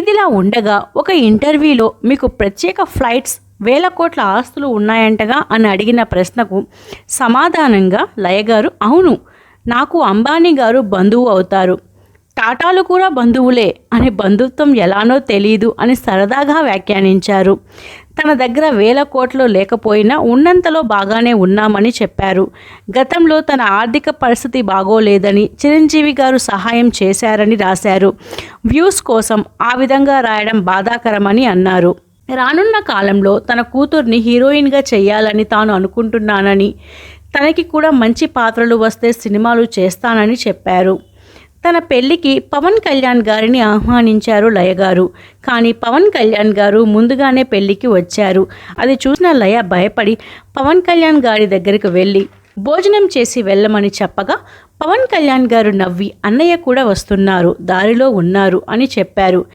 ఇదిలా ఉండగా ఒక ఇంటర్వ్యూలో మీకు ప్రత్యేక ఫ్లైట్స్ వేల కోట్ల ఆస్తులు ఉన్నాయంటగా అని అడిగిన ప్రశ్నకు సమాధానంగా లయ గారు అవును, నాకు అంబానీ గారు బంధువు అవుతారు, టాటాలు కూడా బంధువులే అని బంధుత్వం ఎలానో తెలీదు అని సరదాగా వ్యాఖ్యానించారు. తన దగ్గర వేల కోట్లు లేకపోయినా ఉన్నంతలో బాగానే ఉన్నామని చెప్పారు. గతంలో తన ఆర్థిక పరిస్థితి బాగోలేదని చిరంజీవి గారు సహాయం చేశారని రాశారు. వ్యూస్ కోసం ఆ విధంగా రాయడం బాధాకరమని అన్నారు. రానున్న కాలంలో తన కూతుర్ని హీరోయిన్గా చేయాలని తాను అనుకుంటున్నానని, తనకి కూడా మంచి పాత్రలు వస్తే సినిమాలు చేస్తానని చెప్పారు. తన పెళ్లికి పవన్ కళ్యాణ్ గారిని ఆహ్వానించారు లయ గారు. కానీ పవన్ కళ్యాణ్ గారు ముందుగానే పెళ్లికి వచ్చారు. అది చూసిన లయ భయపడి పవన్ కళ్యాణ్ గారి దగ్గరికి వెళ్ళి భోజనం చేసి వెళ్ళమని చెప్పగా పవన్ కళ్యాణ్ గారు నవ్వి అన్నయ్య కూడా వస్తున్నారు, దారిలో ఉన్నారు అని చెప్పారు.